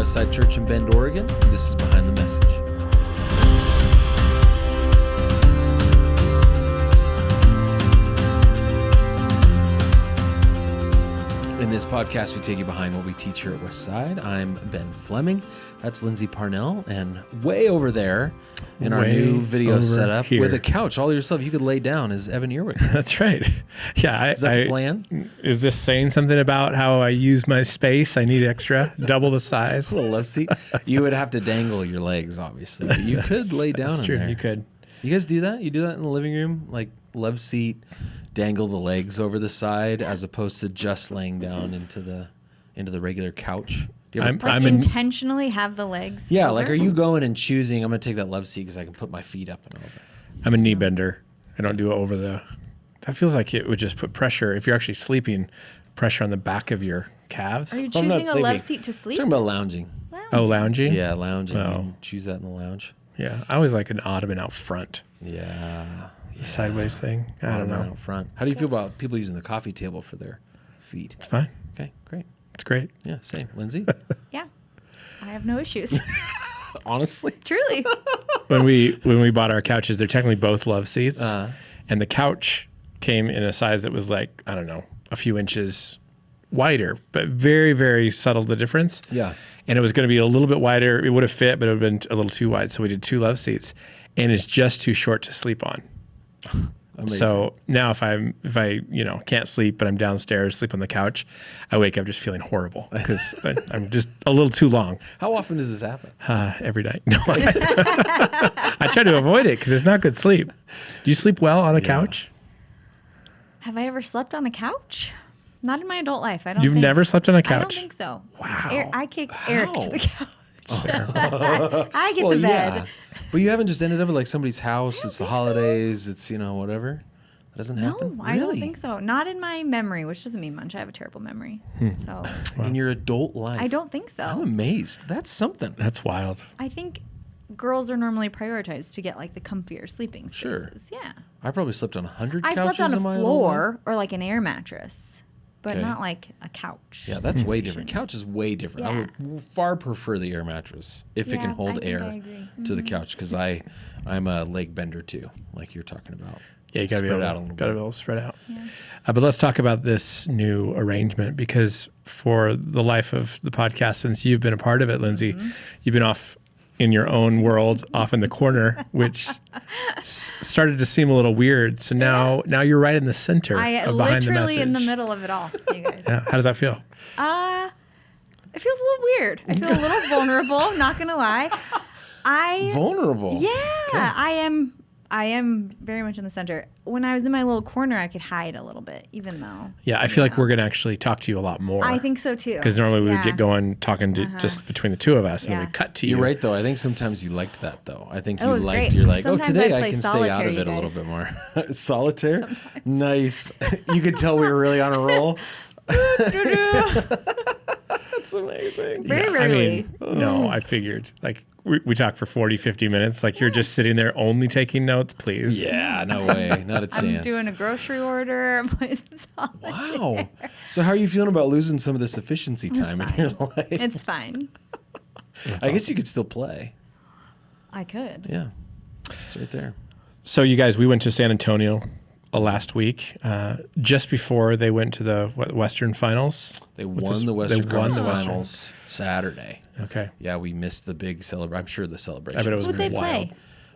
Westside Church in Bend, Oregon. This is Behind the Message. In this podcast, we take you behind what we teach here at Westside. I'm Ben Fleming. That's Lindsay Parnell. And way over there in our new video setup here, with a couch all yourself, you could lay down, is Evan Earwick. That's right. Yeah. Is that the plan? Is this saying something about how I use my space? I need extra, double the size. A little love seat. You would have to dangle your legs, obviously. But you could lay down in there. You could. You guys do that? You do that in the living room? Like love seat, dangle the legs over the side as opposed to just laying down into the regular couch? Do you ever intentionally have the legs? Yeah, over? like are you going and choosing, I'm going to take that love seat because I can put my feet up and over? I'm a knee bender. I don't do it over the... That feels like it would just put pressure, if you're actually sleeping, pressure on the back of your calves. Are you choosing a love seat to sleep? I'm talking about lounging. Oh, lounging? Yeah, lounging. Oh. Choose that in the lounge. Yeah, I always like an ottoman out front. Yeah. The sideways thing. I don't know. Out front. How do you feel about people using the coffee table for their feet? It's fine. Okay, great. It's great. Yeah, same. Lindsay? Yeah. I have no issues. Honestly? Truly. When we bought our couches, they're technically both love seats. And the couch came in a size that was like, I don't know, a few inches wider, but very, very subtle the difference. Yeah. And it was going to be a little bit wider. It would have fit, but it would have been a little too wide. So we did two love seats, and it's just too short to sleep on. Amazing. So now if I can't sleep, but I'm downstairs, sleep on the couch, I wake up just feeling horrible because I'm just a little too long. How often does this happen? Every night. No, I try to avoid it because it's not good sleep. Do you sleep well on a couch? Have I ever slept on a couch? Not in my adult life. You've never slept on a couch? I don't think so. Wow. I kick Eric to the couch. I get the bed. Yeah. But you haven't just ended up at like somebody's house. It's the holidays. It's, whatever. That doesn't happen? No, I don't think so. Not in my memory, which doesn't mean much. I have a terrible memory. So in your adult life? I don't think so. I'm amazed. That's something. That's wild. I think girls are normally prioritized to get like the comfier sleeping spaces. Sure. Yeah. I probably slept on 100 couches. I've slept on a floor or like an air mattress. But not like a couch. Yeah, that's way different. Couch is way different. Yeah. I would far prefer the air mattress if it can hold air to the couch because I'm a leg bender too, like you're talking about. Yeah, you got to be able to spread out. Yeah. But let's talk about this new arrangement because for the life of the podcast, since you've been a part of it, Lindsay, you've been off in your own world, off in the corner, which started to seem a little weird. So now you're right in the center of Behind the Message. Literally in the middle of it all, you guys. Yeah. How does that feel? It feels a little weird. I feel a little vulnerable, not going to lie. Vulnerable? Yeah, okay. I am very much in the center. When I was in my little corner, I could hide a little bit, even though. Yeah, I feel like we're going to actually talk to you a lot more. I think so too. Because normally we would get going talking to just between the two of us, and then we cut to you. You're right, though. I think sometimes you liked that, though. I think you're like, today I can stay out of it a little bit more. Solitaire? Sometimes. Nice. You could tell we were really on a roll. That's amazing. Very rarely. No, I figured. Like, we talked for 40, 50 minutes. Like, you're just sitting there only taking notes, please. Yeah, no way. Not a chance. I'm doing a grocery order. I'm playing some solitaire. Wow. So how are you feeling about losing some of this efficiency time in your life? It's fine. I guess you could still play. I could. Yeah. It's right there. So, you guys, we went to San Antonio last week, just before they went to the Western Finals. They won the Western Finals Saturday. Okay. Yeah, we missed the big celebration. I'm sure the celebration. I bet it was Who'd they play?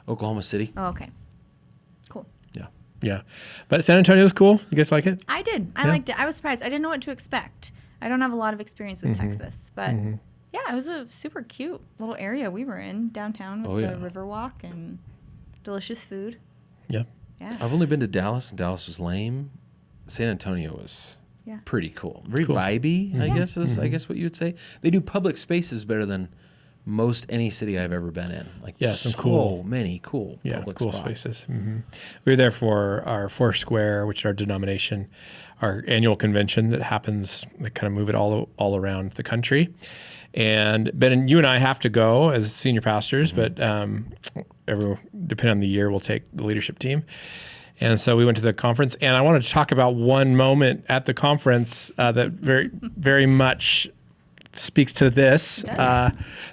Oklahoma City. Oh, okay. Cool. Yeah. Yeah. But San Antonio was cool. You guys like it? I did. I liked it. I was surprised. I didn't know what to expect. I don't have a lot of experience with Texas, but yeah, it was a super cute little area we were in downtown with the Riverwalk and delicious food. Yeah. Yeah. I've only been to Dallas, and Dallas was lame. San Antonio was pretty cool. Very vibey, I guess is what you would say. They do public spaces better than most any city I've ever been in. Like many cool public spots. Spaces. We were there for our Foursquare, which is our denomination, our annual convention that happens. They kind of move it all around the country. And Ben, you and I have to go as senior pastors, but depending on the year, we'll take the leadership team. And so we went to the conference, and I wanted to talk about one moment at the conference that very, very much speaks to this.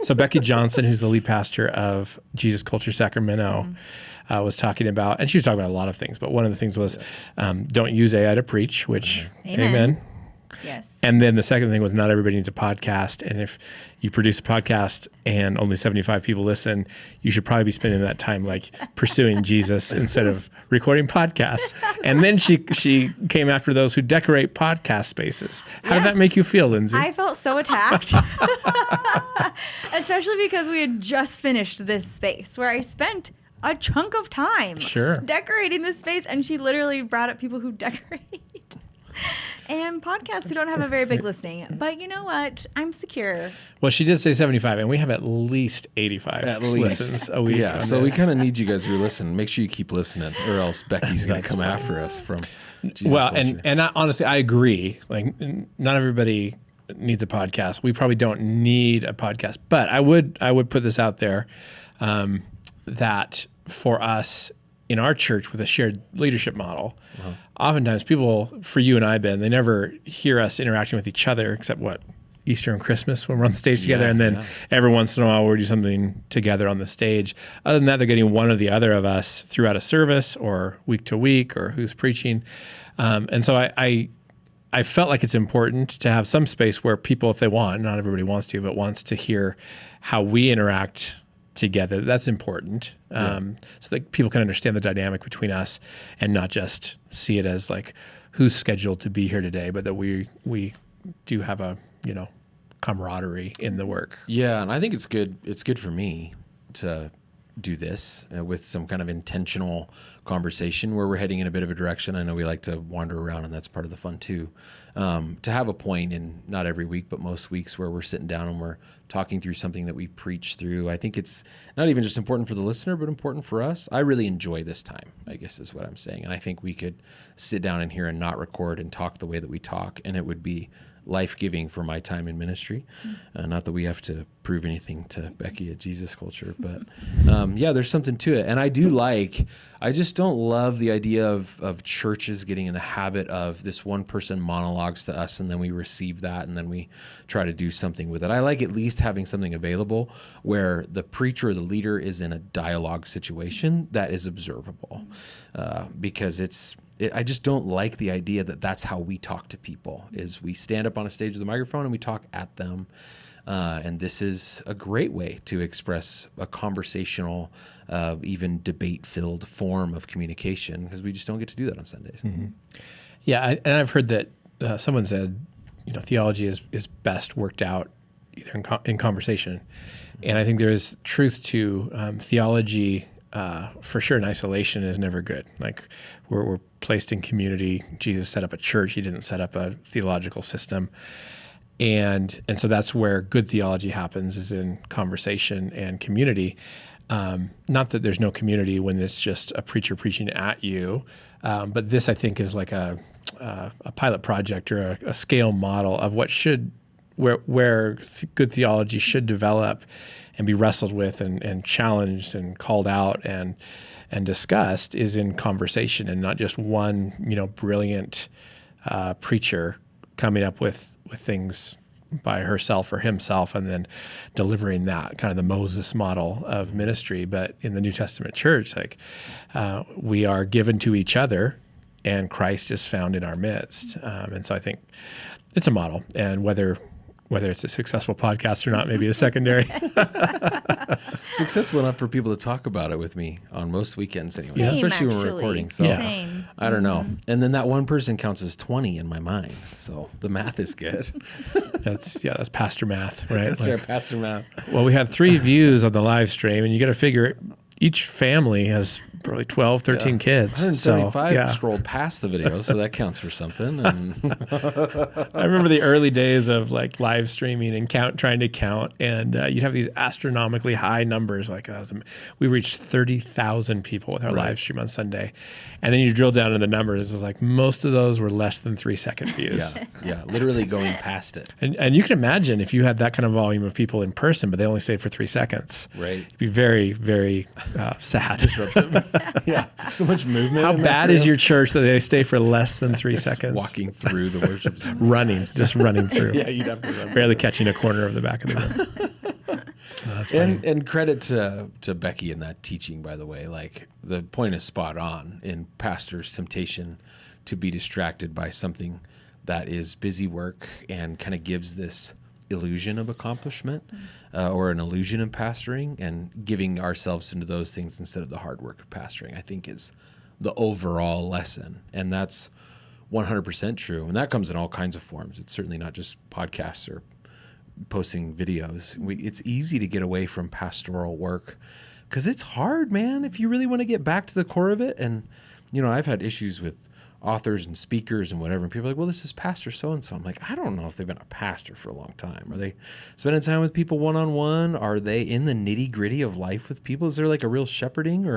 So Becky Johnson, who's the lead pastor of Jesus Culture Sacramento, was talking about, and she was talking about a lot of things, but one of the things was don't use AI to preach, which amen. Yes. And then the second thing was not everybody needs a podcast. And if you produce a podcast and only 75 people listen, you should probably be spending that time like pursuing Jesus instead of recording podcasts. And then she came after those who decorate podcast spaces. How did that make you feel, Lindsay? I felt so attacked, especially because we had just finished this space where I spent a chunk of time decorating this space. And she literally brought up people who decorate. And podcasts who don't have a very big listening. But you know what? I'm secure. Well, she did say 75, and we have at least 85 listens a week. Yeah, so we kind of need you guys who are listening. Make sure you keep listening, or else Becky's going to come after us from Jesus Culture. And honestly, I agree. Like, not everybody needs a podcast. We probably don't need a podcast. But I would put this out there that for us in our church with a shared leadership model, oftentimes people, for you and I, Ben, they never hear us interacting with each other except Easter and Christmas when we're on stage together. And then every once in a while we do something together on the stage. Other than that, they're getting one or the other of us throughout a service or week to week or who's preaching. And so I felt like it's important to have some space where people, if they want, not everybody wants to, but wants to hear how we interact together. That's important. So that people can understand the dynamic between us and not just see it as like who's scheduled to be here today, but that we do have a, camaraderie in the work. Yeah. And I think it's good. It's good for me to do this with some kind of intentional conversation where we're heading in a bit of a direction. I know we like to wander around, and that's part of the fun too. To have a point in not every week, but most weeks where we're sitting down and we're talking through something that we preach through. I think it's not even just important for the listener, but important for us. I really enjoy this time, I guess is what I'm saying. And I think we could sit down in here and not record and talk the way that we talk, and it would be life-giving for my time in ministry. Not that we have to prove anything to Becky at Jesus Culture, but there's something to it. And I just don't love the idea of churches getting in the habit of this one person monologues to us and then we receive that and then we try to do something with it. I like at least having something available where the preacher or the leader is in a dialogue situation that is observable, because I just don't like the idea that that's how we talk to people, is we stand up on a stage with a microphone and we talk at them. And this is a great way to express a conversational, even debate-filled form of communication, because we just don't get to do that on Sundays. Mm-hmm. Yeah, and I've heard that someone said, theology is best worked out either in conversation. And I think there is truth to theology. For sure, in isolation is never good. Like we're placed in community. Jesus set up a church. He didn't set up a theological system. And so that's where good theology happens, is in conversation and community. Not that there's no community when it's just a preacher preaching at you, but this I think is like a pilot project or a scale model of where good theology should develop and be wrestled with and challenged and called out and discussed, is in conversation, and not just one brilliant preacher coming up with things by herself or himself and then delivering that, kind of the Moses model of ministry. But in the New Testament church, we are given to each other and Christ is found in our midst. And so I think it's a model, and whether it's a successful podcast or not, maybe a secondary. Successful enough for people to talk about it with me on most weekends anyway, Same, especially when actually. we're recording. So Same. I don't know. And then that one person counts as 20 in my mind. So the math is good. That's pastor math, right? That's right, pastor math. Well, we had 3 views on the live stream, and you got to figure each family has probably 12, 13 kids. 175 scrolled past the video, so that counts for something. And I remember the early days of like live streaming and trying to count, and you'd have these astronomically high numbers. We reached 30,000 people with our live stream on Sunday, and then you drill down into the numbers. It's like most of those were less than 3-second views. Yeah, literally going past it. And you can imagine if you had that kind of volume of people in person, but they only stayed for 3 seconds. Right, it'd be very, very sad. Disruptive. Yeah, so much movement. How bad is your church that they stay for less than 3 seconds? Walking through the worship center. Just running through. Yeah, you'd have to run. Barely catching a corner of the back of the room. And credit to Becky in that teaching, by the way. Like, the point is spot on in pastors' temptation to be distracted by something that is busy work and kind of gives this illusion of accomplishment or an illusion of pastoring, and giving ourselves into those things instead of the hard work of pastoring, I think, is the overall lesson. And that's 100% true. And that comes in all kinds of forms. It's certainly not just podcasts or posting videos. It's easy to get away from pastoral work because it's hard, man, if you really want to get back to the core of it. And, I've had issues with authors and speakers and whatever, and people are like, well, this is Pastor so-and-so. I'm like, I don't know if they've been a pastor for a long time. Are they spending time with people one-on-one? Are they in the nitty-gritty of life with people? Is there like a real shepherding,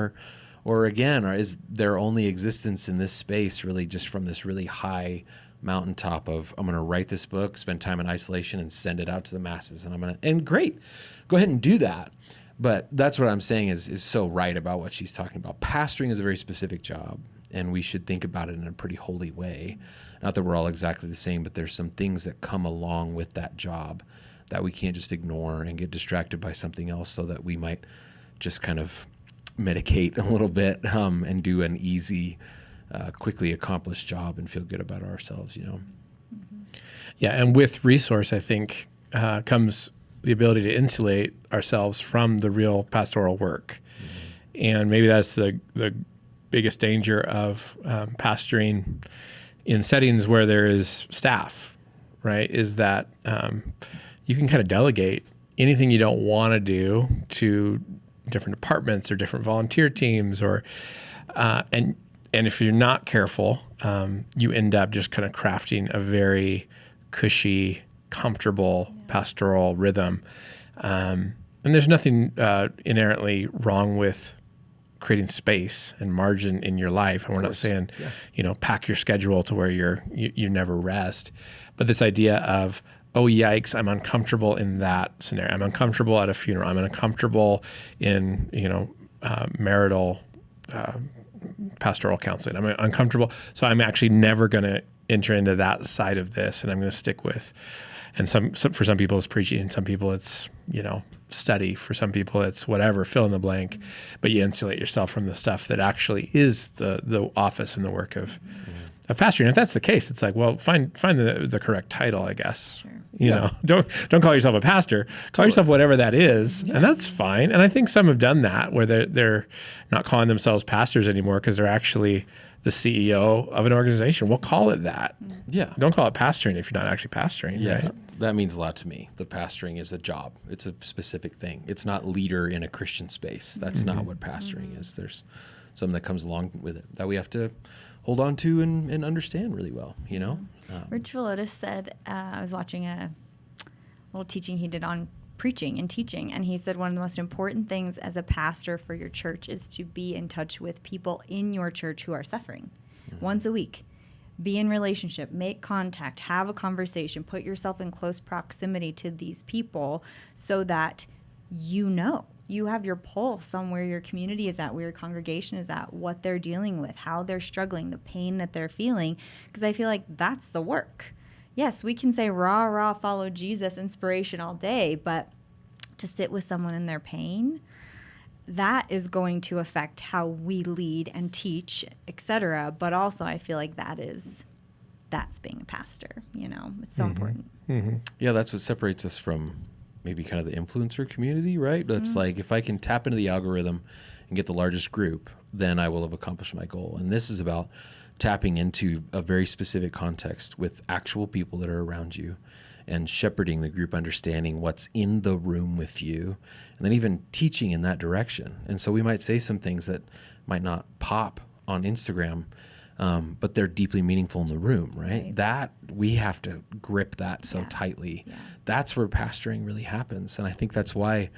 or again, or is their only existence in this space really just from this really high mountaintop of, I'm going to write this book, spend time in isolation, and send it out to the masses, and great, go ahead and do that. But that's what I'm saying is so right about what she's talking about. Pastoring is a very specific job, and we should think about it in a pretty holy way. Not that we're all exactly the same, but there's some things that come along with that job that we can't just ignore and get distracted by something else so that we might just kind of medicate a little bit and do an easy, quickly accomplished job and feel good about ourselves, Yeah, and with resource, I think, comes the ability to insulate ourselves from the real pastoral work. And maybe that's the biggest danger of pastoring in settings where there is staff, right? Is that you can kind of delegate anything you don't want to do to different departments or different volunteer teams, or and if you're not careful, you end up just kind of crafting a very cushy, comfortable pastoral rhythm. And there's nothing inherently wrong with creating space and margin in your life. And we're not saying, pack your schedule to where you never rest. But this idea of, oh, yikes, I'm uncomfortable in that scenario. I'm uncomfortable at a funeral. I'm uncomfortable in, marital pastoral counseling. I'm uncomfortable. So I'm actually never going to enter into that side of this. And I'm going to stick with, and for some people it's preaching, and some people it's, study. For some people it's whatever, fill in the blank, but you insulate yourself from the stuff that actually is the office and the work of pastoring. And if that's the case, it's like, well, find the correct title, I guess. Sure. Don't call yourself a pastor. Call yourself whatever that is, and that's fine. And I think some have done that, where they're not calling themselves pastors anymore because they're actually the CEO of an organization. We'll call it that. Yeah. Don't call it pastoring if you're not actually pastoring. Yeah. Right? That means a lot to me. The pastoring is a job. It's a specific thing. It's not leader in a Christian space. That's not what pastoring is. There's something that comes along with it that we have to hold on to and understand really well, Rich Villodas said, I was watching a little teaching he did on preaching and teaching, and he said one of the most important things as a pastor for your church is to be in touch with people in your church who are suffering. Once a week. Be in relationship, make contact, have a conversation, put yourself in close proximity to these people so that you have your pulse on where your community is at, where your congregation is at, what they're dealing with, how they're struggling, the pain that they're feeling, because I feel like that's the work. Yes, we can say rah, rah, follow Jesus, inspiration all day, but to sit with someone in their pain, that is going to affect how we lead and teach, etc. But also I feel like that's being a pastor, it's so important. Mm-hmm. Yeah, that's what separates us from maybe kind of the influencer community, right? That's like, if I can tap into the algorithm and get the largest group, then I will have accomplished my goal. And this is about tapping into a very specific context with actual people that are around you and shepherding the group, understanding what's in the room with you, and then even teaching in that direction. And so we might say some things that might not pop on Instagram, but they're deeply meaningful in the room, right? That we have to grip that so tightly. Yeah. That's where pastoring really happens. And I think that's why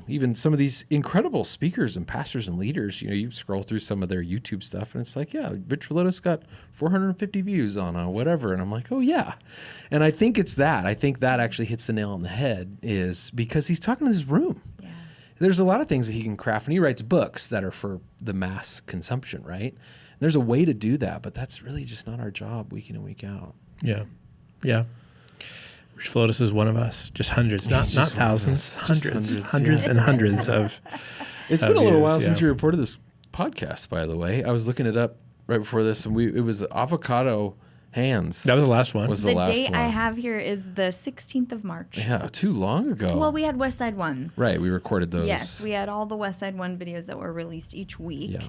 even some of these incredible speakers and pastors and leaders, you scroll through some of their YouTube stuff and it's like, yeah, Rich Villodas got 450 views on whatever. And I'm like, oh yeah. And I think it's that. I think that actually hits the nail on the head, is because he's talking to this room. Yeah. there's a lot of things that he can craft, and he writes books that are for the mass consumption, right? There's a way to do that, but that's really just not our job week in and week out. Yeah. Yeah. Rich Villodas is one of us. Just hundreds, not thousands, hundreds and hundreds of. It's been a little while since we reported this podcast, by the way. I was looking it up right before this, and it was avocado hands. That was the last one. The date I have here is the 16th of March. Yeah, too long ago. Well, we had Westside 1. Right, we recorded those. Yes, we had all the Westside 1 videos that were released each week,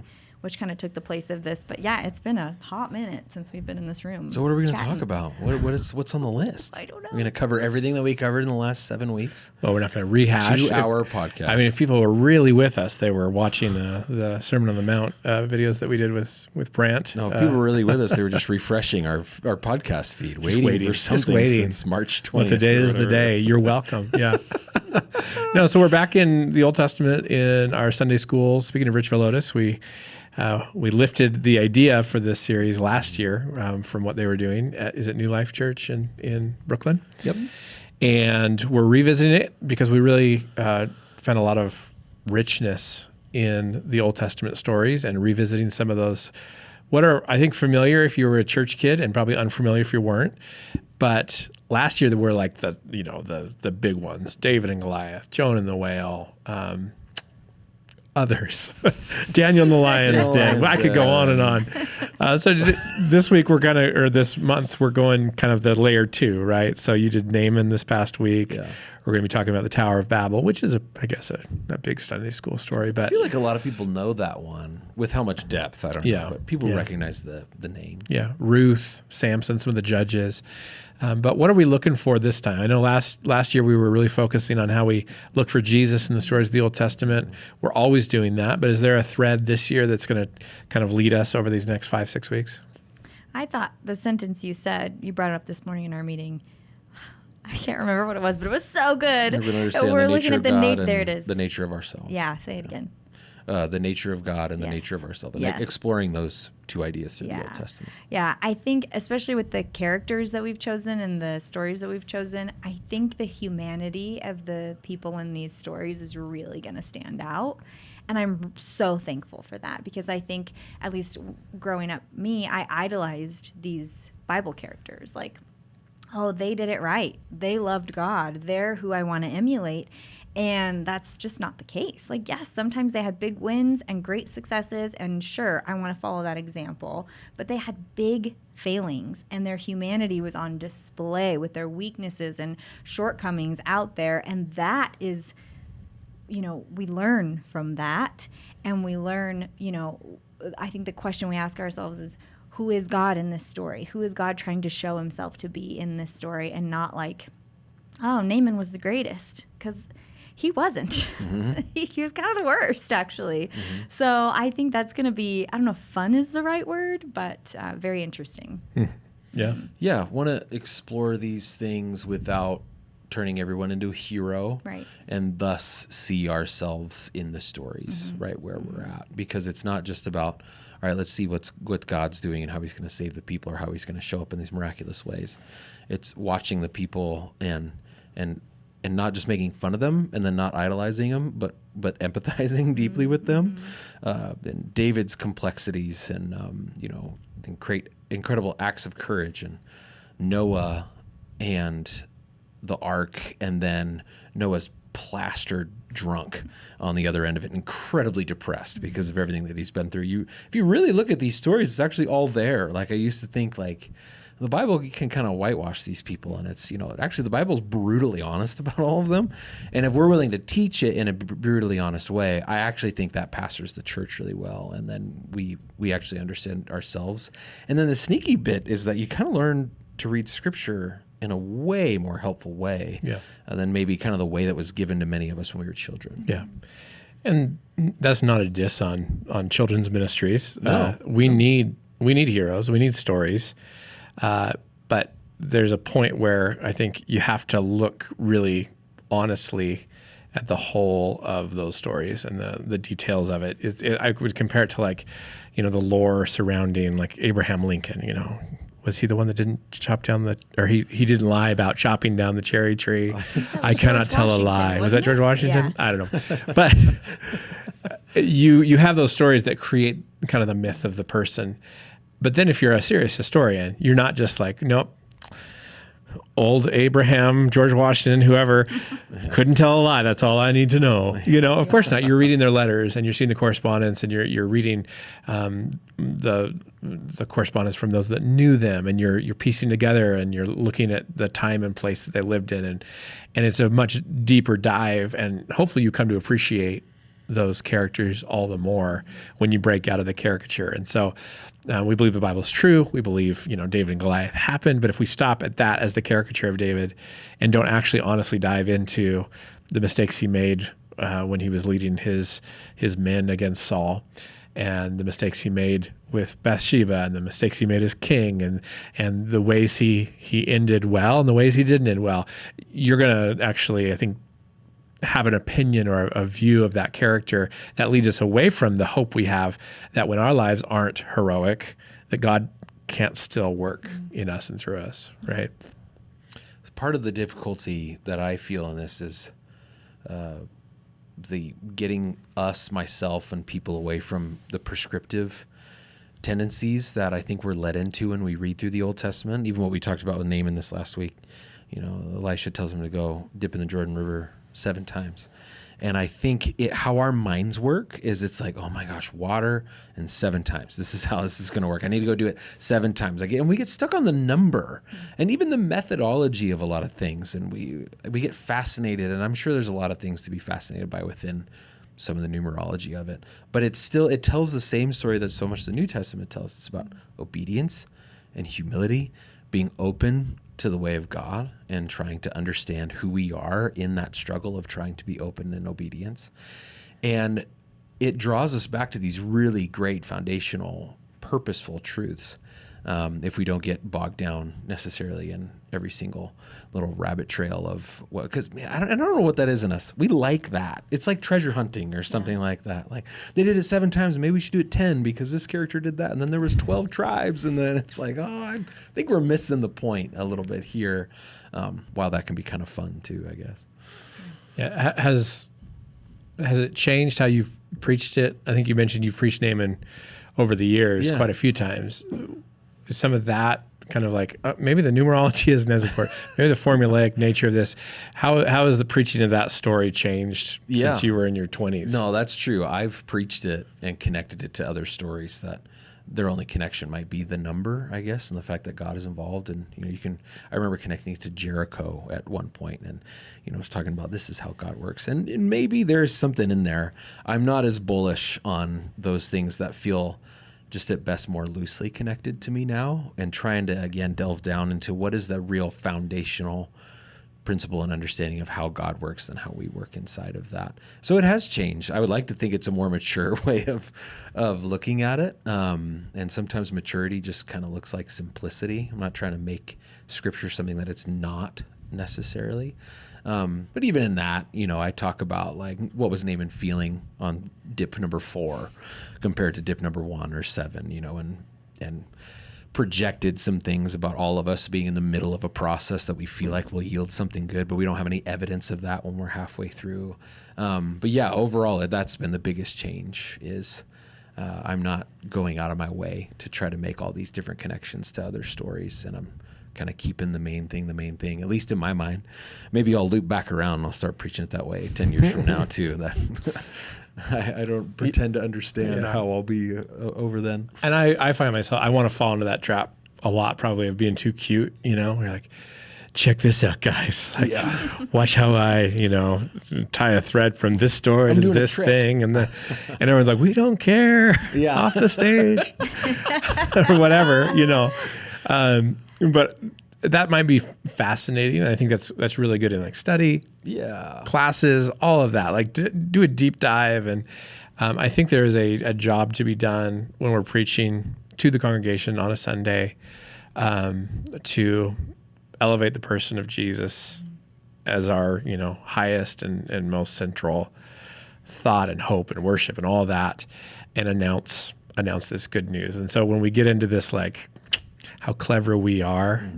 which kind of took the place of this. But yeah, it's been a hot minute since we've been in this room. So what are we going to talk about? What's on the list? I don't know. We're going to cover everything that we covered in the last 7 weeks. Well, we're not going to rehash. 2-hour podcast. I mean, if people were really with us, they were watching the Sermon on the Mount videos that we did with Brant. No, if people were really with us, they were just refreshing our podcast feed, waiting for something since March 20th. Well, today is the day. You're welcome. Yeah. No, so we're back in the Old Testament in our Sunday school. Speaking of Rich Villodas, we lifted the idea for this series last year from what they were doing. Is it New Life Church in Brooklyn? Yep. And we're revisiting it because we really found a lot of richness in the Old Testament stories and revisiting some of those. What are, I think, familiar if you were a church kid and probably unfamiliar if you weren't. But last year there were like the big ones: David and Goliath, Jonah and the whale. Others, Daniel and the Lion's Den. I could go on and on. So this week this month we're going kind of the layer 2, right? So you did Naaman this past week. Yeah. We're going to be talking about the Tower of Babel, which is I guess a big Sunday school story. But I feel like a lot of people know that one with how much depth. I don't know, but people recognize the name. Yeah, Ruth, Samson, some of the judges. But what are we looking for this time? I know last year we were really focusing on how we look for Jesus in the stories of the Old Testament. We're always doing that, but is there a thread this year that's going to kind of lead us over these next 5-6 weeks? I thought the sentence you said, you brought it up this morning in our meeting. I can't remember what it was, but it was so good. We're looking at there it is. The nature of ourselves. Yeah, say it again. The nature of God and the nature of ourselves. Like exploring those two ideas through the Old Testament. Yeah, I think especially with the characters that we've chosen and the stories that we've chosen, I think the humanity of the people in these stories is really going to stand out. And I'm so thankful for that because I think, at least growing up, I idolized these Bible characters. Like, oh, they did it right. They loved God. They're who I want to emulate. And that's just not the case. Like, yes, sometimes they had big wins and great successes, and sure, I want to follow that example. But they had big failings, and their humanity was on display with their weaknesses and shortcomings out there. And that is, we learn from that. And we learn, I think the question we ask ourselves is, who is God in this story? Who is God trying to show himself to be in this story? And not like, oh, Naaman was the greatest, because he wasn't. Mm-hmm. he was kind of the worst, actually. Mm-hmm. So I think that's going to be, I don't know if fun is the right word, but very interesting. Yeah. Yeah. Want to explore these things without turning everyone into a hero. Right. And thus see ourselves in the stories, right where we're at. Because it's not just about, all right, let's see what God's doing and how he's going to save the people or how he's going to show up in these miraculous ways. It's watching the people and not just making fun of them and then not idolizing them, but empathizing deeply with them, and David's complexities and incredible acts of courage, and Noah and the ark, and then Noah's plastered drunk on the other end of it, incredibly depressed because of everything that he's been through. If you really look at these stories, it's actually all there. Like, I used to think like, the Bible can kind of whitewash these people, and it's, actually the Bible's brutally honest about all of them. And if we're willing to teach it in a brutally honest way, I actually think that pastors the church really well. And then we actually understand ourselves. And then the sneaky bit is that you kind of learn to read Scripture in a way more helpful way than maybe kind of the way that was given to many of us when we were children. Yeah. And that's not a diss on children's ministries. No. We need heroes. We need stories. But there's a point where I think you have to look really honestly at the whole of those stories and the details of it. I would compare it to the lore surrounding like Abraham Lincoln, Was he the one that didn't chop down or he didn't lie about chopping down the cherry tree? I cannot tell a lie. Was that George Washington? Yeah. I don't know. But you have those stories that create kind of the myth of the person. But then if you're a serious historian, you're not just like, nope, old Abraham, George Washington, whoever couldn't tell a lie. That's all I need to know. Of course not. You're reading their letters and you're seeing the correspondence and you're reading the correspondence from those that knew them, and you're piecing together and you're looking at the time and place that they lived in, and it's a much deeper dive, and hopefully you come to appreciate those characters all the more when you break out of the caricature. And so we believe the Bible is true. We believe, David and Goliath happened. But if we stop at that as the caricature of David and don't actually honestly dive into the mistakes he made when he was leading his men against Saul, and the mistakes he made with Bathsheba, and the mistakes he made as king, and the ways he ended well and the ways he didn't end well, you're going to actually, I think, have an opinion or a view of that character that leads us away from the hope we have that when our lives aren't heroic, that God can't still work in us and through us, right? Part of the difficulty that I feel in this is the getting myself, and people away from the prescriptive tendencies that I think we're led into when we read through the Old Testament. Even what we talked about with Naaman this last week, Elisha tells him to go dip in the Jordan River 7 times. And I think how our minds work is it's like, oh my gosh, water and 7 times. This is how this is going to work. I need to go do it 7 times. And we get stuck on the number and even the methodology of a lot of things. And we get fascinated. And I'm sure there's a lot of things to be fascinated by within some of the numerology of it. But it tells the same story that so much the New Testament tells. It's about obedience and humility, being open to the way of God and trying to understand who we are in that struggle of trying to be open in obedience. And it draws us back to these really great foundational, purposeful truths if we don't get bogged down necessarily in every single little rabbit trail of because I don't know what that is in us. We like that. It's like treasure hunting or something like that. Like they did it 7 times, and maybe we should do it 10 because this character did that, and then there was 12 tribes, and then it's like, I think we're missing the point a little bit here. While that can be kind of fun too, I guess. Yeah, has it changed how you've preached it? I think you mentioned you've preached Naaman over the years quite a few times. Is some of that kind of like maybe the numerology isn't as important, maybe the formulaic nature of this? How has the preaching of that story changed since you were in your 20s? No, that's true. I've preached it and connected it to other stories that their only connection might be the number, I guess, and the fact that God is involved. And I remember connecting it to Jericho at one point, and I was talking about this is how God works, and maybe there's something in there. I'm not as bullish on those things that feel just at best more loosely connected to me now, and trying to again delve down into what is the real foundational principle and understanding of how God works and how we work inside of that. So it has changed. I would like to think it's a more mature way of looking at it. And sometimes maturity just kind of looks like simplicity. I'm not trying to make Scripture something that it's not necessarily. But even in that, I talk about like what was Naaman feeling on dip number 4 compared to dip number 1 or 7, and projected some things about all of us being in the middle of a process that we feel like will yield something good, but we don't have any evidence of that when we're halfway through. But yeah, overall, that's been the biggest change is I'm not going out of my way to try to make all these different connections to other stories, and I'm kind of keeping the main thing, at least in my mind. Maybe I'll loop back around and I'll start preaching it that way 10 years from now too. That I don't pretend to understand how I'll be over then. And I find myself, I want to fall into that trap a lot, probably, of being too cute. We're like, check this out, guys. Like, watch how I, tie a thread from this story to this thing. And everyone's like, we don't care. Off the stage. Or whatever, But that might be fascinating. And I think that's really good in like study, classes, all of that. Like do a deep dive. And I think there is a job to be done when we're preaching to the congregation on a Sunday to elevate the person of Jesus as our, highest and most central thought and hope and worship and all that, and announce this good news. And so when we get into this like how clever we are.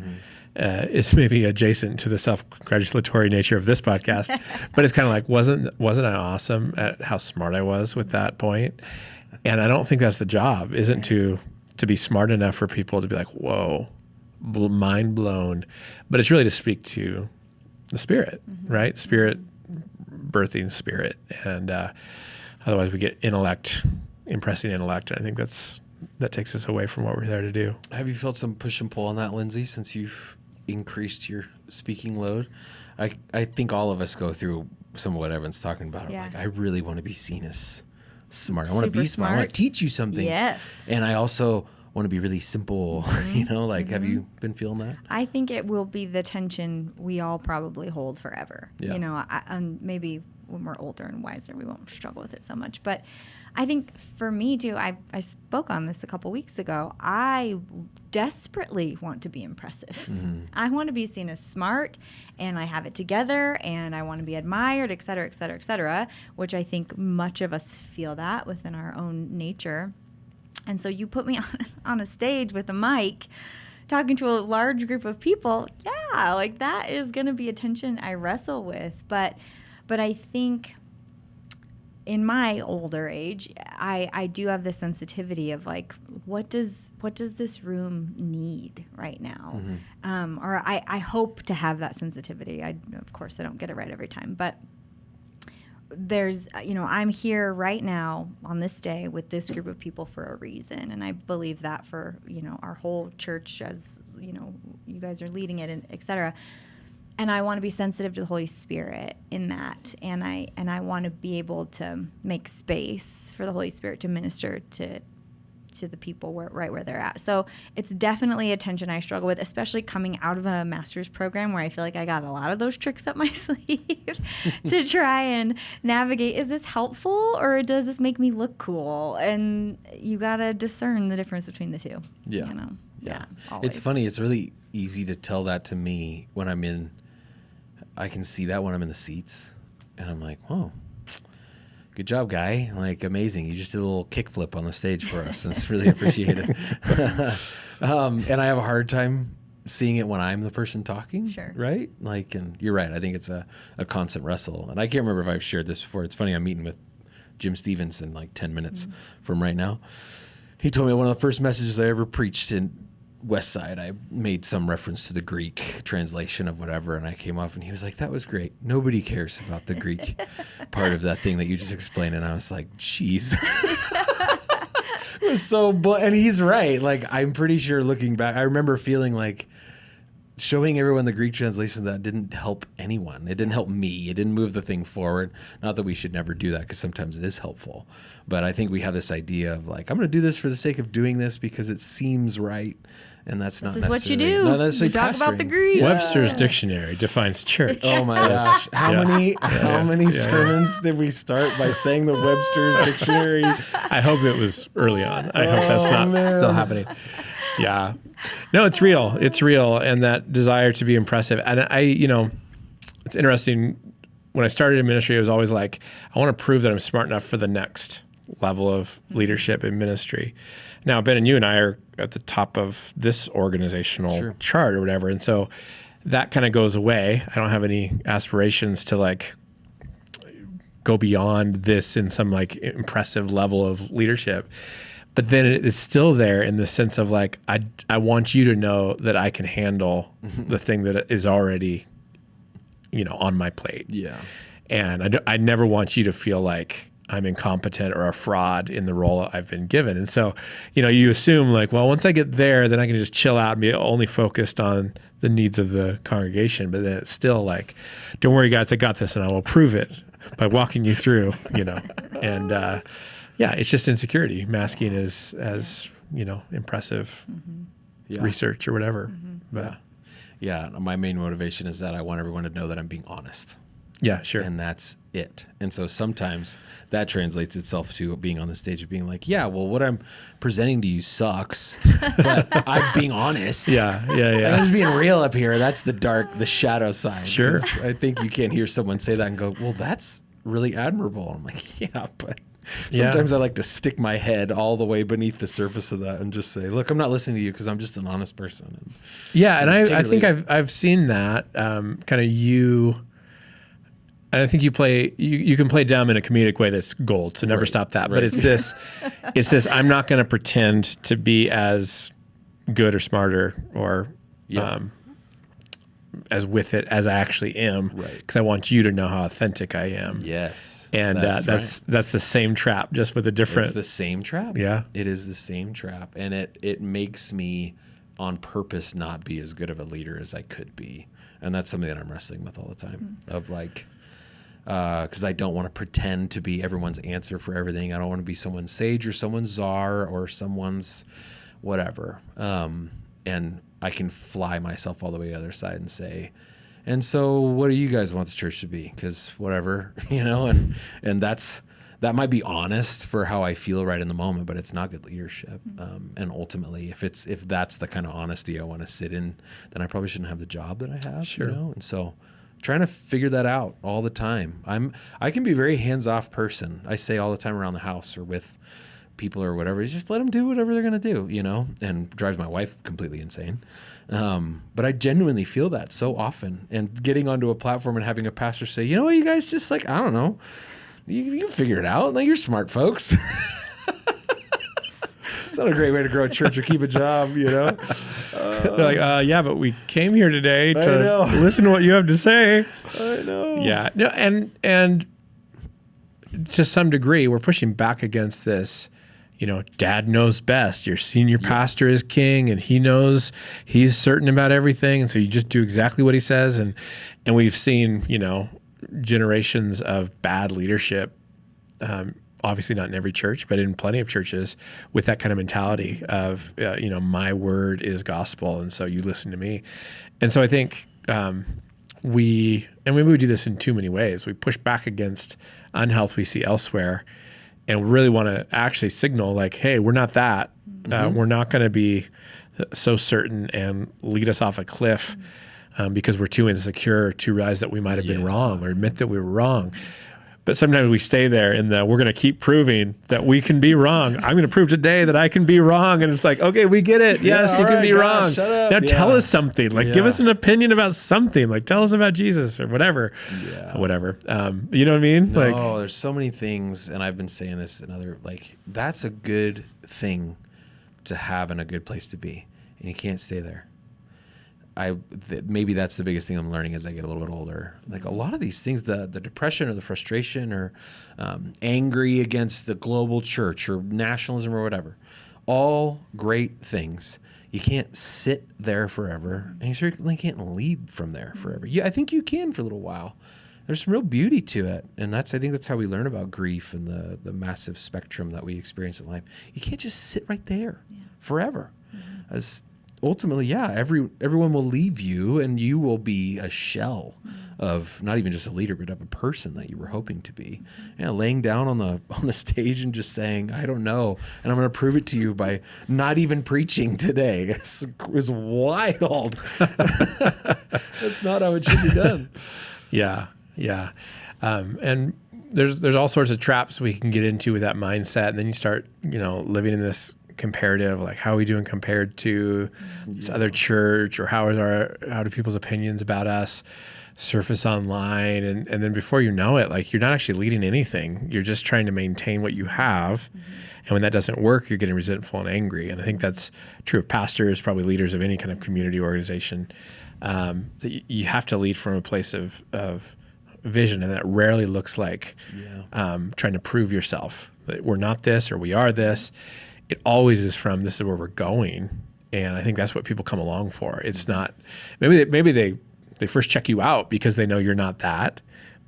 Is maybe adjacent to the self-congratulatory nature of this podcast, but it's kind of like, wasn't I awesome at how smart I was with that point? And I don't think that's the job, isn't to be smart enough for people to be like, whoa, mind blown. But it's really to speak to the Spirit, right? Spirit birthing Spirit. And otherwise we get intellect, impressing intellect. I think that takes us away from what we're there to do. Have you felt some push and pull on that, Lindsay, since you've increased your speaking load? I think all of us go through some of what Evan's talking about. Yeah. Like, I really want to be seen as smart. I want to be smart. I smart. want to teach you something. Yes. And I also want to be really simple. Have you been feeling that? I think it will be the tension we all probably hold forever. Yeah. And maybe when we're older and wiser, we won't struggle with it so much. But I think for me too, I spoke on this a couple weeks ago. I desperately want to be impressive. I want to be seen as smart, and I have it together, and I want to be admired, et cetera, et cetera, et cetera, which I think much of us feel that within our own nature. And so you put me on a stage with a mic talking to a large group of people. Yeah, like that is going to be a tension I wrestle with. But I think in my older age, I do have the sensitivity of like, what does this room need right now? Or I hope to have that sensitivity. Of course, I don't get it right every time, but there's, I'm here right now on this day with this group of people for a reason. And I believe that for, our whole church, as, you guys are leading it, and et cetera. And I want to be sensitive to the Holy Spirit in that. And I want to be able to make space for the Holy Spirit to minister to the people right where they're at. So it's definitely a tension I struggle with, especially coming out of a master's program where I feel like I got a lot of those tricks up my sleeve to try and navigate. Is this helpful, or does this make me look cool? And you got to discern the difference between the two. Yeah. Yeah. It's funny. It's really easy to tell that to me when I can see that when I'm in the seats, and I'm like, whoa, good job, guy. Like, amazing. You just did a little kickflip on the stage for us. That's really appreciated. And I have a hard time seeing it when I'm the person talking. Sure. Right? Like, and you're right. I think it's a constant wrestle. And I can't remember if I've shared this before. It's funny. I'm meeting with Jim Stevens in like 10 minutes from right now. He told me one of the first messages I ever preached in Westside, I made some reference to the Greek translation of whatever, and I came off and he was like, that was great. Nobody cares about the Greek part of that thing that you just explained. And I was like, jeez. It was so and he's right. Like, I'm pretty sure looking back, I remember feeling like showing everyone the Greek translation, that didn't help anyone. It didn't help me. It didn't move the thing forward. Not that we should never do that, because sometimes it is helpful. But I think we have this idea of like, I'm going to do this for the sake of doing this because it seems right. And that's not necessarily. This is what you do. You talk about the Greek. Webster's dictionary defines church. Oh my gosh! How many sermons did we start by saying the Webster's dictionary? I hope it was early on. I hope that's not still happening. Yeah, no, it's real. It's real, and that desire to be impressive. And it's interesting. When I started in ministry, it was always like, I want to prove that I'm smart enough for the next level of leadership in ministry. Now, Ben and you and I are at the top of this organizational chart or whatever. And so that kind of goes away. I don't have any aspirations to like go beyond this in some like impressive level of leadership. But then it's still there in the sense of like, I want you to know that I can handle the thing that is already, on my plate. Yeah. And I never want you to feel like I'm incompetent or a fraud in the role I've been given. And so, you assume like, well, once I get there, then I can just chill out and be only focused on the needs of the congregation. But then it's still like, don't worry, guys, I got this, and I will prove it by walking you through, And it's just insecurity masking as impressive research or whatever. But yeah, my main motivation is that I want everyone to know that I'm being honest. Yeah, sure. And that's it. And so sometimes that translates itself to being on the stage of being like, yeah, well, what I'm presenting to you sucks, but I'm being honest. Yeah. I'm just being real up here. That's the shadow side. Sure. I think you can't hear someone say that and go, well, that's really admirable. I'm like, yeah, but Sometimes I like to stick my head all the way beneath the surface of that and just say, look, I'm not listening to you because I'm just an honest person. And I think I've seen that kind of you. And I think you can play dumb in a comedic way that's gold, so never stop that. Right. But it's this, I'm not going to pretend to be as good or smarter or as with it as I actually am, because I want you to know how authentic I am. Yes. And that's the same trap, just with a different... It's the same trap. Yeah. It is the same trap. And it makes me on purpose not be as good of a leader as I could be. And that's something that I'm wrestling with all the time, of like... because I don't want to pretend to be everyone's answer for everything. I don't want to be someone's sage or someone's czar or someone's whatever. And I can fly myself all the way to the other side and say, and so what do you guys want the church to be? Because whatever, and that might be honest for how I feel right in the moment, but it's not good leadership. And ultimately, if that's the kind of honesty I want to sit in, then I probably shouldn't have the job that I have. Sure. And so trying to figure that out all the time. I can be a very hands-off person. I say all the time around the house or with people or whatever, just let them do whatever they're going to do, and drives my wife completely insane. But I genuinely feel that so often, and getting onto a platform and having a pastor say, you know what, you guys just like, I don't know, you figure it out. Like, you're smart folks. It's not a great way to grow a church or keep a job, They're like, yeah, but we came here today to listen to what you have to say. I know. Yeah. No, and to some degree, we're pushing back against this, dad knows best. Your senior pastor is king, and he's certain about everything. And so you just do exactly what he says. And we've seen, generations of bad leadership, obviously not in every church, but in plenty of churches, with that kind of mentality of, my word is gospel, and so you listen to me. And so I think maybe we do this in too many ways. We push back against unhealth we see elsewhere, and really want to actually signal like, hey, we're not that. We're not going to be so certain and lead us off a cliff because we're too insecure to realize that we might have been wrong or admit that we were wrong. But sometimes we stay there in we're going to keep proving that we can be wrong. I'm going to prove today that I can be wrong. And it's like, okay, we get it. Yes, you can be wrong. Shut up. Now tell us something. Like, give us an opinion about something. Like, tell us about Jesus or whatever. Yeah. Whatever. You know what I mean? No, there's so many things. And I've been saying this in other, that's a good thing to have and a good place to be. And you can't stay there. Maybe that's the biggest thing I'm learning as I get a little bit older. Like, a lot of these things, the depression or the frustration or angry against the global church or nationalism or whatever, all great things. You can't sit there forever, and you certainly can't lead from there forever. I think you can for a little while. There's some real beauty to it, and I think that's how we learn about grief and the massive spectrum that we experience in life. You can't just sit right there forever. As ultimately, everyone will leave you, and you will be a shell of not even just a leader, but of a person that you were hoping to be. Laying down on the stage and just saying, I don't know, and I'm going to prove it to you by not even preaching today. It was wild. That's not how it should be done. Yeah. And there's all sorts of traps we can get into with that mindset, and then you start, living in this comparative, like, how are we doing compared to this other church, or how do people's opinions about us surface online, and then before you know it, like, you're not actually leading anything. You're just trying to maintain what you have, and when that doesn't work, you're getting resentful and angry. And I think that's true of pastors, probably leaders of any kind of community organization. That you have to lead from a place of vision, and that rarely looks like trying to prove yourself that we're not this or we are this. It always is from, this is where we're going. And I think that's what people come along for. It's not, maybe they first check you out because they know you're not that,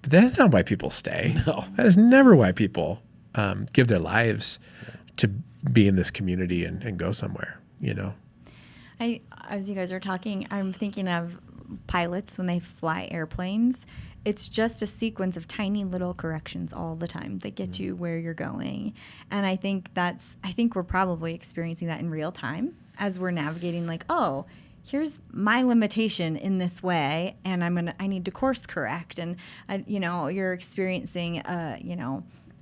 but that's not why people stay. No. That is never why people give their to be in this community and go somewhere, As you guys are talking, I'm thinking of pilots when they fly airplanes. It's just a sequence of tiny little corrections all the time that get you where you're going. And I think we're probably experiencing that in real time as we're navigating, like, oh, here's my limitation in this way, and I need to course correct. And you're experiencing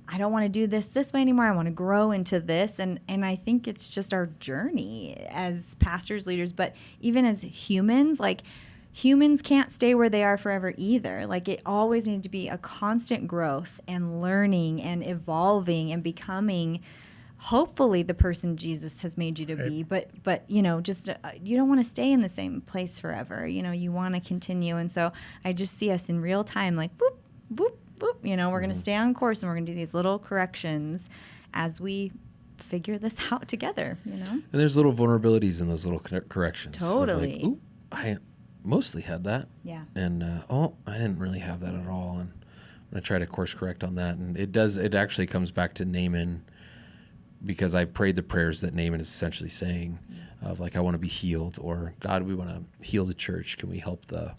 I don't want to do this way anymore. I want to grow into this. And I think it's just our journey as pastors, leaders, but even as humans, like humans can't stay where they are forever either. Like it always needs to be a constant growth and learning and evolving and becoming hopefully the person Jesus has made you to be. But just you don't want to stay in the same place forever. You want to continue. And so I just see us in real time, like boop, boop, boop, we're going to stay on course and we're going to do these little corrections as we figure this out together, And there's little vulnerabilities in those little corrections. Totally. Like, I mostly had that. Yeah. And, I didn't really have that at all. And I'm going to try to course correct on that. And it actually comes back to Naaman, because I prayed the prayers that Naaman is essentially saying of like, I want to be healed, or God, we want to heal the church. Can we help the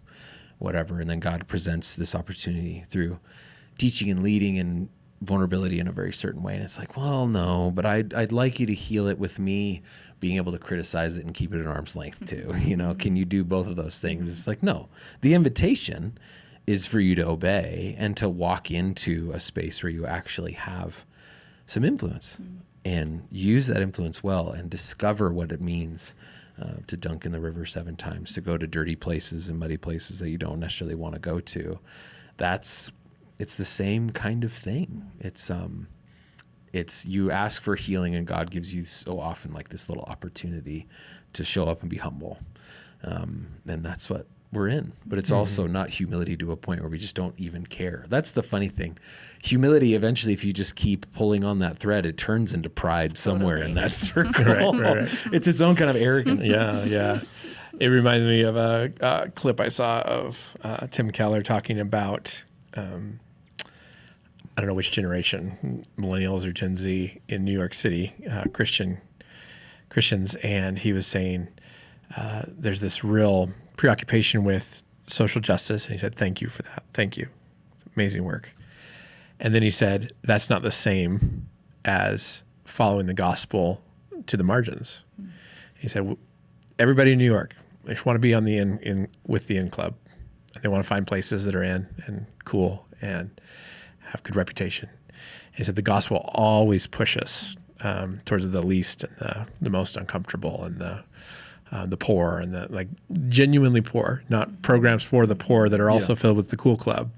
whatever? And then God presents this opportunity through teaching and leading and vulnerability in a very certain way. And it's like, well, no, but I'd like you to heal it with me being able to criticize it and keep it at arm's length too. Can you do both of those things? It's like, no, the invitation is for you to obey and to walk into a space where you actually have some influence and use that influence well and discover what it means to dunk in the river 7 times, to go to dirty places and muddy places that you don't necessarily want to go to. It's the same kind of thing. It's you ask for healing and God gives you so often like this little opportunity to show up and be humble. And that's what we're in. But it's also not humility to a point where we just don't even care. That's the funny thing. Humility, eventually, if you just keep pulling on that thread, it turns into pride somewhere in that circle. Right. It's its own kind of arrogance. Yeah. It reminds me of a clip I saw of Tim Keller talking about I don't know which generation, millennials or Gen Z in New York City, Christians, and he was saying there's this real preoccupation with social justice, and he said, "Thank you for that. Thank you, amazing work." And then he said, "That's not the same as following the gospel to the margins." He said, "Everybody in New York, they just want to be on the in with the in club, and they want to find places that are in and cool and have good reputation." And he said the gospel always pushes towards the least and the most uncomfortable and the poor and the like genuinely poor, not programs for the poor that are also filled with the cool club,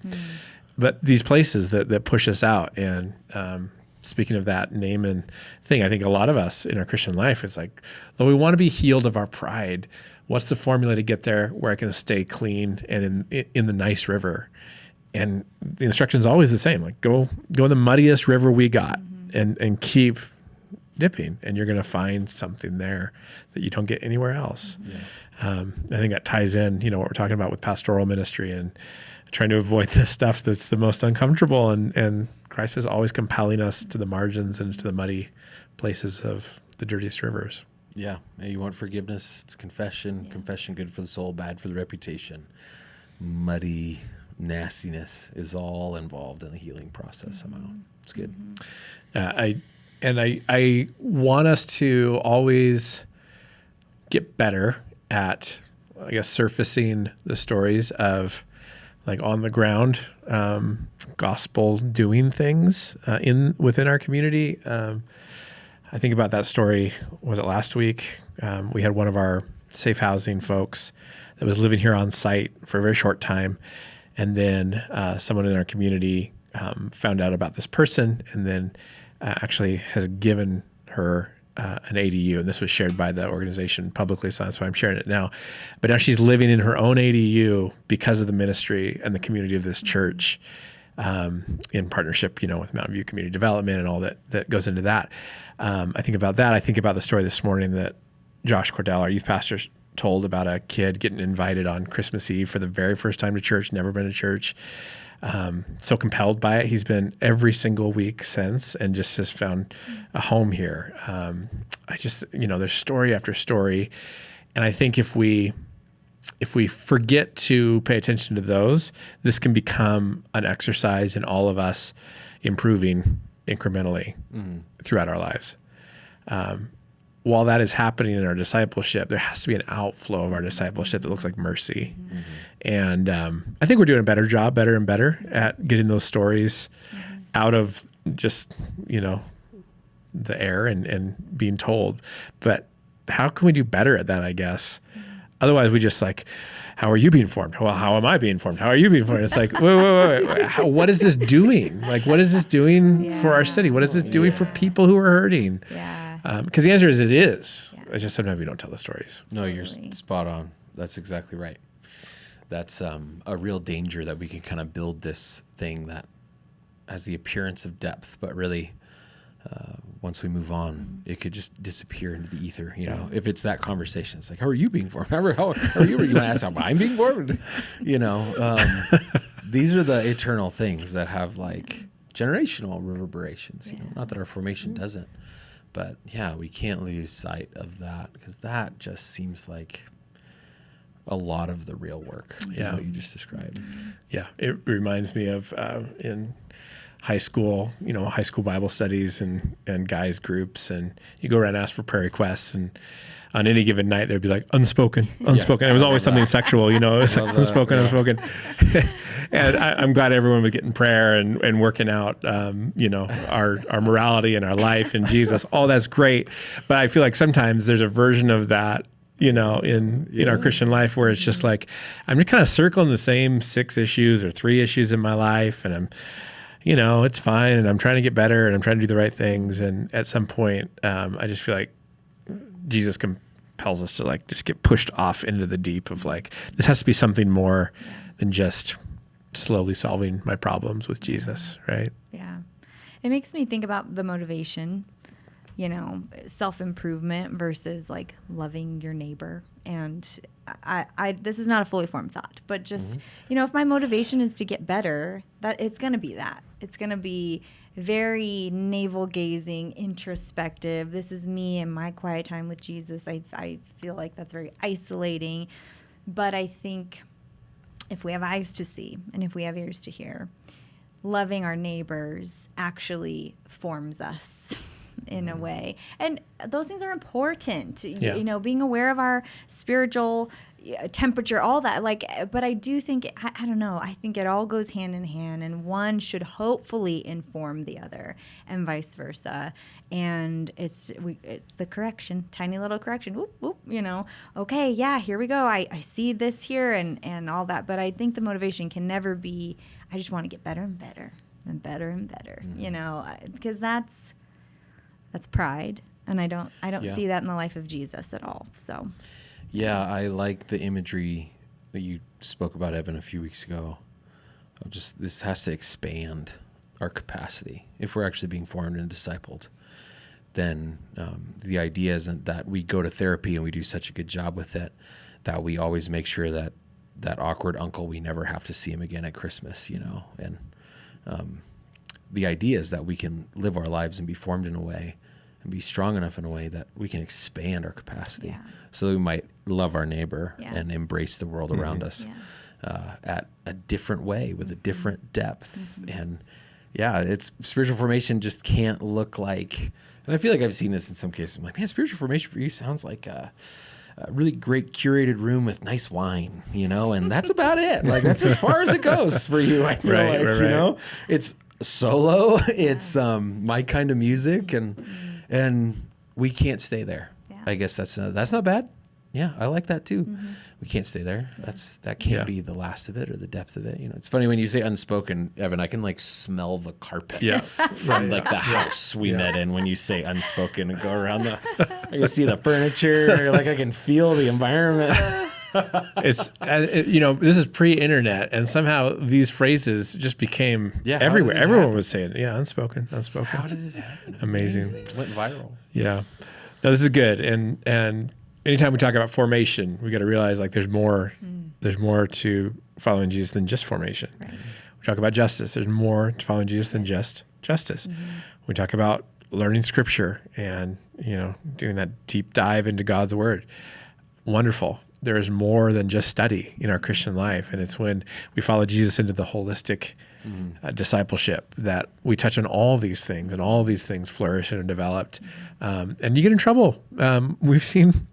but these places that push us out. And speaking of that Naaman thing, I think a lot of us in our Christian life is like, though we want to be healed of our pride, what's the formula to get there where I can stay clean and in the nice river? And the instruction is always the same, like go in the muddiest river we got and keep dipping, and you're going to find something there that you don't get anywhere else. I think that ties in, what we're talking about with pastoral ministry and trying to avoid the stuff that's the most uncomfortable. And Christ is always compelling us to the margins and to the muddy places of the dirtiest rivers. Yeah. You want forgiveness? It's confession. Yeah. Confession, good for the soul, bad for the reputation. Muddy nastiness is all involved in the healing process somehow. It's good. I want us to always get better at, I guess, surfacing the stories of like on the ground gospel doing things within our community. I think about that story. Was it last week? We had one of our safe housing folks that was living here on site for a very short time. And then someone in our community found out about this person and then actually has given her an ADU. And this was shared by the organization publicly, so that's why I'm sharing it now. But now she's living in her own ADU because of the ministry and the community of this church in partnership, with Mountain View Community Development and all that goes into that. I think about that. I think about the story this morning that Josh Cordell, our youth pastor, told about a kid getting invited on Christmas Eve for the very first time to church, never been to church. So compelled by it. He's been every single week since and just has found a home here. There's story after story. And I think if we forget to pay attention to those, this can become an exercise in all of us improving incrementally throughout our lives. While that is happening in our discipleship, there has to be an outflow of our discipleship that looks like mercy. And I think we're doing a better and better at getting those stories out of just, the air and being told. But how can we do better at that, I guess? Otherwise, we just like, how are you being formed? Well, how am I being formed? How are you being formed? It's like, wait. What is this doing? Like, what is this doing for our city? What is this doing for people who are hurting? Yeah. Because the answer is it is. Yeah. It's just sometimes we don't tell the stories. No, you're spot on. That's exactly right. That's a real danger that we can kind of build this thing that has the appearance of depth, but really, once we move on, it could just disappear into the ether. If it's that conversation, it's like, how are you being formed? How are you? You want to ask how I'm being formed? These are the eternal things that have like generational reverberations. Not that our formation doesn't, but we can't lose sight of that, because that just seems like a lot of the real work is what you just described. Yeah, it reminds me of in high school Bible studies and guys groups, and you go around and ask for prayer requests, and on any given night there'd be like unspoken. It was always something sexual, it was like unspoken. And I'm glad everyone was getting prayer and working out our morality and our life in Jesus. All that's great, but I feel like sometimes there's a version of that in our Christian life where it's just like, I'm just kind of circling the same 6 issues or 3 issues in my life, and I'm it's fine, and I'm trying to get better, and I'm trying to do the right things. And at some point, I just feel like Jesus compels us to like just get pushed off into the deep of like, this has to be something more than just slowly solving my problems with Jesus, right? Yeah. It makes me think about the motivation, self-improvement versus like loving your neighbor. And I this is not a fully formed thought, but just, if my motivation is to get better, that it's going to be that. It's going to be very navel-gazing, introspective. This is me and my quiet time with Jesus. I feel like that's very isolating. But I think if we have eyes to see and if we have ears to hear, loving our neighbors actually forms us in a way. And those things are important, being aware of our spiritual temperature, all that. But I do think, I don't know, I think it all goes hand in hand, and one should hopefully inform the other and vice versa. And it's the correction, tiny little correction, whoop, whoop, okay, yeah, here we go. I see this here and all that. But I think the motivation can never be, I just want to get better and better and better and better, because that's pride, and I don't see that in the life of Jesus at all. So, I like the imagery that you spoke about, Evan, a few weeks ago. Just this has to expand our capacity if we're actually being formed and discipled. Then the idea isn't that we go to therapy and we do such a good job with it that we always make sure that awkward uncle, we never have to see him again at Christmas, and the idea is that we can live our lives and be formed in a way and be strong enough in a way that we can expand our capacity so that we might love our neighbor and embrace the world around us at a different way with a different depth. And it's spiritual formation just can't look like, and I feel like I've seen this in some cases. I'm like, man, spiritual formation for you sounds like a really great curated room with nice wine, and that's about it. Like, that's as far as it goes for you. I feel right. It's solo, it's my kind of music, and we can't stay there. I guess that's not bad. I like that too. We can't stay there. That can't be the last of it or the depth of it. It's funny when you say unspoken, Evan, I can like smell the carpet from the house we met in when you say unspoken, and go around I can see the furniture, like I can feel the environment. It's this is pre-internet, and somehow these phrases just became everywhere. Everyone was saying unspoken. How did it happen? Amazing. It went viral. No, this is good. And anytime we talk about formation, we got to realize like there's more to following Jesus than just formation. Right. We talk about justice. There's more to following Jesus than just justice. We talk about learning scripture and doing that deep dive into God's word. Wonderful. There is more than just study in our Christian life. And it's when we follow Jesus into the holistic discipleship that we touch on all these things, and all these things flourish and are developed. And you get in trouble. We've seen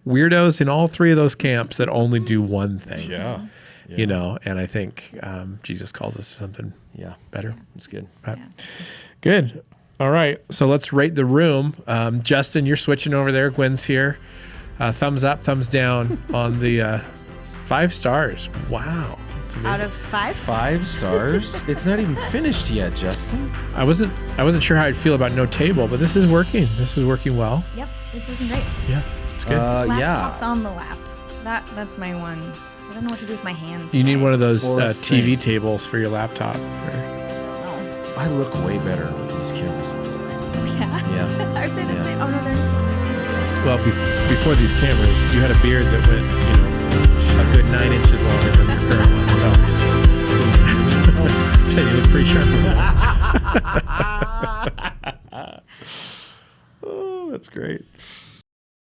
weirdos in all 3 of those camps that only do one thing. you know, and I think Jesus calls us something better. It's good. Good. All right. So let's rate the room. Justin, you're switching over there. Gwen's here. Thumbs up, thumbs down on the 5 stars. Wow. That's amazing. Out of 5? 5 stars? It's not even finished yet, Justin. I wasn't sure how I'd feel about no table, but this is working. This is working well. Yep. It's working great. Yeah. It's good. Laptop's on the lap. That's my one. I don't know what to do with my hands. You need guys. one of those TV tables for your laptop. I look way better with these cameras on. Yeah. Are they the same? Oh, no, they're not. Well, before these cameras, you had a beard that went, a good 9 inches longer than your current one. So you look pretty sharp. Oh, that's great.